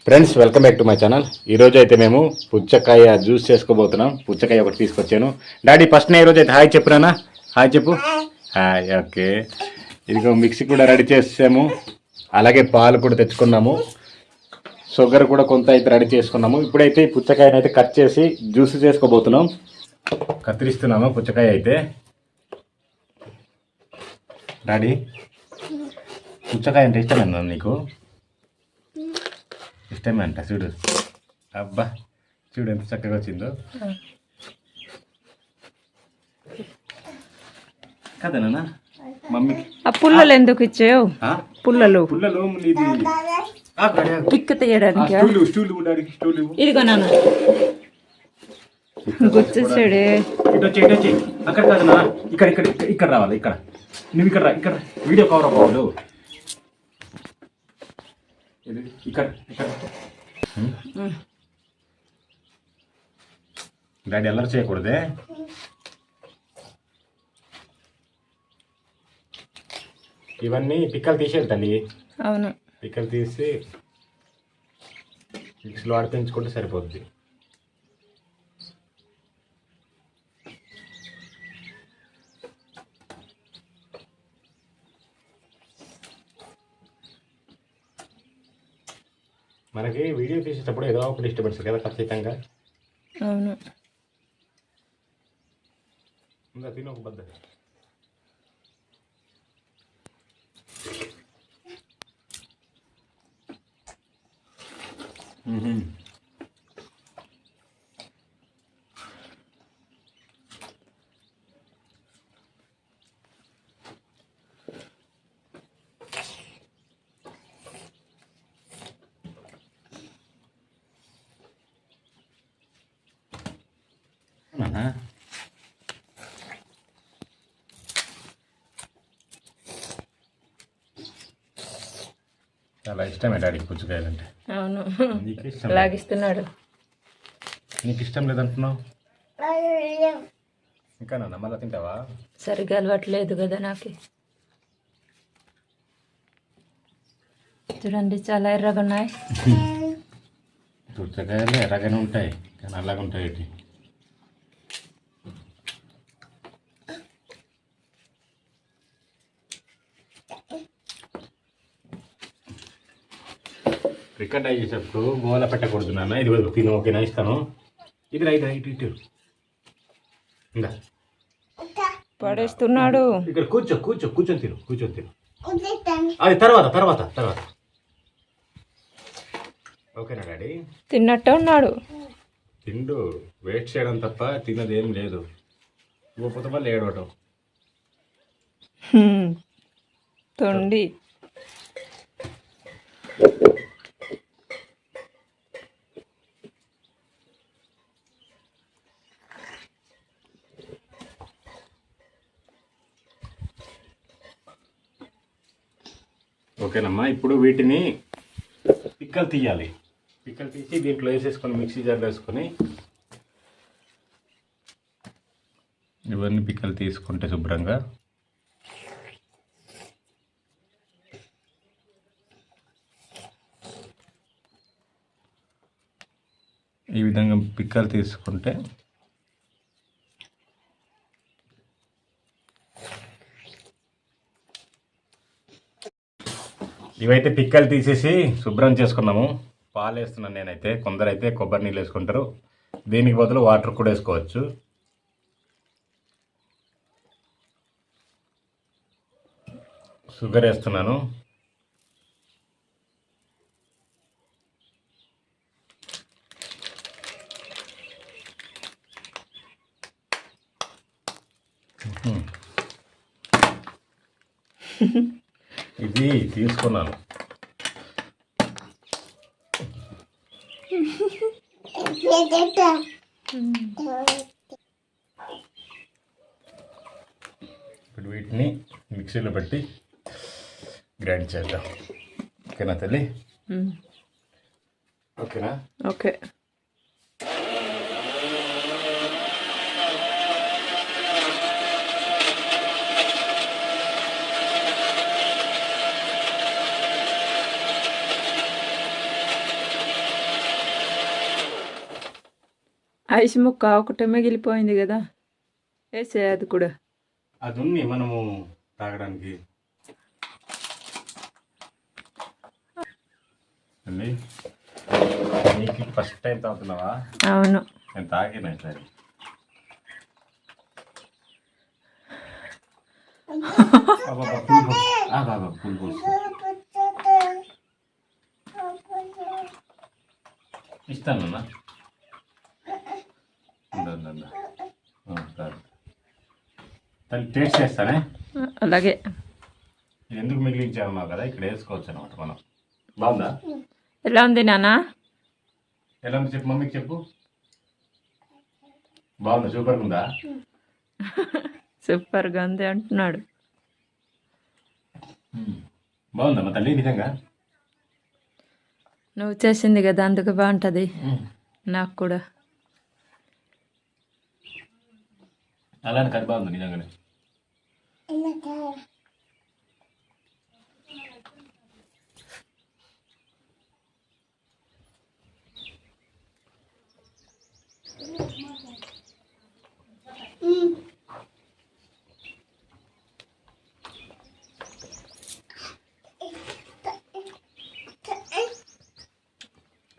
Friends welcome back to my channel. ఈరోజు అయితే మేము పుచ్చకాయ జ్యూస్ చేసుకోబోతున్నాం. పుచ్చకాయ ఒకటి తీసుకొచ్చాను. డాడీ ఫస్ట్ ఈ రోజు అయితే హాయ్ చెప్పురానా. హాయ్ చెప్పు. హాయ్. ఓకే, ఇదిగో మిక్సీ కూడా రెడీ చేసాము. అలాగే పాలు కూడా తెచ్చుకున్నాము. షుగర్ కూడా కొంత అయితే రెడీ చేసుకున్నాము. ఇప్పుడైతే పుచ్చకాయని అయితే కట్ చేసి జ్యూస్ చేసుకోబోతున్నాం. కత్తిరిస్తున్నాము పుచ్చకాయ అయితే. డాడీ పుచ్చకాయ అంటే ఇష్టమేనా నీకు? ఇష్టమే అంట. చూడు, అబ్బా చూడు ఎంత చక్కగా వచ్చిందో కదనా. మమ్మీకి ఆ పుల్లలు ఎందుకు ఇచ్చావు? పుల్లలు పుల్లలు ఇది పిక్ తీయడానికి. స్టూలు ఇదిగో నాన్న గుర్తొచ్చాడే. ఇటు వచ్చి అక్కడ కాదనా, ఇక్కడ ఇక్కడ ఇక్కడ రావాలి. ఇక్కడ నువ్వు ఇక్కడ రా, ఇక్కడ వీడియో కవర్ అవ్వదు. ఇక్కడ ఇక్కడ డాడీ అల్లరి చేయకూడదే. ఇవన్నీ పిక్కలు తీసేది తల్లి. అవును, పిక్కలు తీసి మిక్సీలో ఆడిపించుకుంటే సరిపోద్ది. మనకి వీడియో తీసేటప్పుడు ఏదో ఒకటి డిస్టర్బెన్స్ కదా ఖచ్చితంగా. అవును. ఇంకా తిని ఒక బద్ద. చాలా ఇష్టమే డాడీకి పుచ్చకాయలు అంటే. అవును, నీకు ఇష్టం లాగిస్తున్నాడు. నీకు ఇష్టం లేదంటున్నావు ఇంకా నాన్న. మళ్ళీ తింటావా? సరిగ్గా అలవాట్లేదు కదా నాకు. చూడండి చాలా ఎర్రగా ఉన్నాయి. పుచ్చకాయలు ఎర్రగానే ఉంటాయి కానీ అలాగే ఉంటాయి. ఏంటి రికార్డ్ అయ్యేటప్పుడు మూల పెట్టకూడదు నాన్న. ఇది వరకు తిను. ఓకేనా? ఇస్తాను. ఇది రైట్ రైట్ ఇటు ఇంకా పడేస్తున్నాడు. ఇక్కడ కూర్చో కూర్చో కూర్చొని తిను. కూర్చొని తిను. అది తర్వాత తర్వాత తర్వాత. ఓకేనా డాడీ? తిన్నట్టు ఉన్నాడు. తిండు. వేస్ట్ చేయడం తప్ప తిన్నది ఏం లేదు. ఇవ్వకపోతే మళ్ళీ ఏడవటం. తొండి. ఓకేనమ్మా. ఇప్పుడు వీటిని పిక్కలు తీయాలి. పిక్కలు తీసి దీంట్లో వేసేసుకొని మిక్సీ జార్లో వేసుకొని ఇవన్నీ పిక్కలు తీసుకుంటే శుభ్రంగా ఈ విధంగా పిక్కలు తీసుకుంటే ఇవైతే పిక్కలు తీసేసి శుభ్రం చేసుకున్నాము. పాలు వేస్తున్నాను నేనైతే. కొందరైతే కొబ్బరి నీళ్ళు వేసుకుంటారు. దీనికి బదులు వాటర్ కూడా వేసుకోవచ్చు. షుగర్ వేస్తున్నాను. ఇది తీసుకున్నాను. ఇప్పుడు వీటిని మిక్సీలో పెట్టి గ్రైండ్ చేద్దాం. ఓకేనా తల్లి? ఓకేనా? ఓకే. ఐస్ ముక్క ఒకటే మిగిలిపోయింది కదా, వేసే అది కూడా. అది ఉంది మనము తాగడానికి. అండి నీకు ఫస్ట్ టైం తాగుతున్నావా? అవును. నేను తాగినా సరే. ఇస్తానన్నా తను టేస్ట్ చేస్తానే. అలాగే. ఇది ఎందుకు మిగిలించామన్నావు కదా, ఇక్కడ వేసుకోవచ్చు అనమాట మనం. బాగుందా? ఎలా ఉంది నాన్న? ఎలా ఉంది చెప్పు, మమ్మీకి చెప్పు. బాగుందా? సూపర్గా ఉందా? సూపర్గా ఉంది అంటున్నాడు. బాగుందమ్మా తల్లి నిజంగా. నువ్వు చేసింది కదా అందుకు బాగుంటుంది. నాకు కూడా అలానే కది బాగుంది నిజంగానే.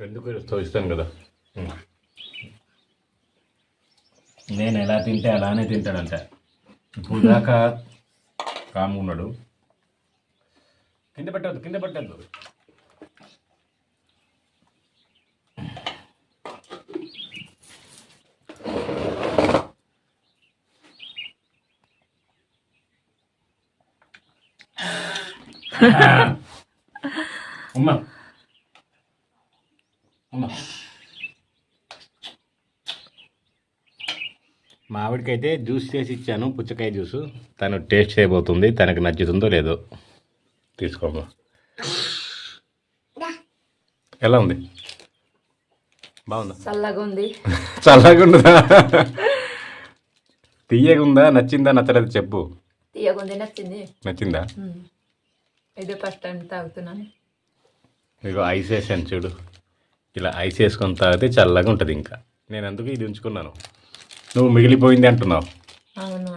ఎందుకు ఇస్తాను కదా, నేను ఎలా తింటే అలానే తింటాడంట. ఇప్పుడు దాకా కాము ఉన్నాడు. కింద పెట్టద్దు, కింద పెట్టద్దు. ఉమ్మా ఉమ్మా. మా ఆవిడకైతే జ్యూస్ చేసి ఇచ్చాను, పుచ్చకాయ జ్యూసు. తను టేస్ట్ చేయబోతుంది, తనకు నచ్చుతుందో లేదో. తీసుకోమ్మా. ఎలా ఉంది? బాగుందా? చల్లగా ఉంది. చల్లగా ఉందా? తీయగా ఉందా? నచ్చిందా నచ్చలేదు చెప్పు. తీయగా ఉంది, నచ్చింది. నచ్చిందా? ఇదే ఫస్ట్ టైం తాగుతున్నాను. ఇగో ఐస్ వేసాను చూడు, ఇలా ఐస్ వేసుకొని తాగితే చల్లగా ఉంటుంది. ఇంకా నేను అందుకు ఇది ఉంచుకున్నాను. నువ్వు మిగిలిపోయింది అంటున్నావు. అవునా?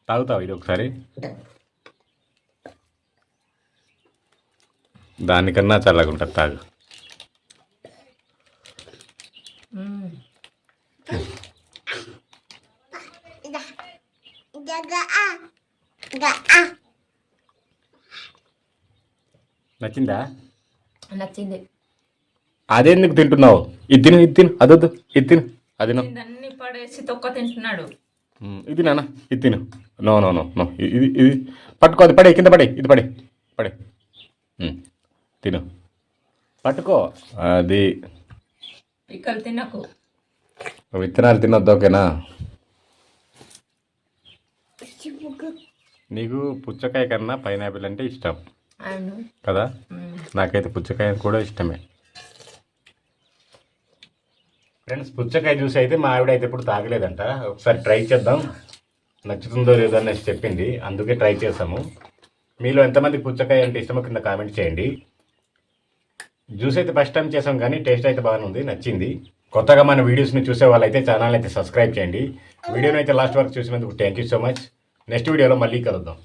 తాగుతావు ఇది ఒకసారి? దానికన్నా చల్లగా ఉంటుంది, తాగు. నచ్చిందా? నచ్చింది. అదెందుకు తింటున్నావు? ఇది తిను, ఇది తిను, అదొద్దు, ఇది తిను, అది నో. అన్ని పడేసి తొక్క తింటున్నాడు. ఇది నాన్న, ఇది తిను. నో నో నో నో, ఇది ఇది పట్టుకో, అది పడే, కింద పడే, ఇది పడే, పడే. తిను, పట్టుకో. అది ఇక్కడ తినకు. విత్తనాలు తినొద్దు, ఓకేనా? నీకు పుచ్చకాయ కన్నా పైనాపిల్ అంటే ఇష్టం కదా? నాకైతే పుచ్చకాయ కూడా ఇష్టమే. ఫ్రెండ్స్, పుచ్చకాయ జ్యూస్ అయితే మా ఆవిడ అయితే ఇప్పుడు తాగలేదంట. ఒకసారి ట్రై చేద్దాం, నచ్చుతుందో లేదో అనేసి చెప్పింది, అందుకే ట్రై చేసాము. మీలో ఎంతమందికి పుచ్చకాయ అంటే ఇష్టమో కింద కామెంట్ చేయండి. జ్యూస్ అయితే ఫస్ట్ టైం చేసాం కానీ టేస్ట్ అయితే బాగానే ఉంది, నచ్చింది. కొత్తగా మన వీడియోస్ని చూసే వాళ్ళైతే ఛానల్ అయితే సబ్స్క్రైబ్ చేయండి. వీడియోని అయితే లాస్ట్ వరకు చూసినందుకు thank you so much. Next వీడియోలో మళ్ళీ కలుద్దాం.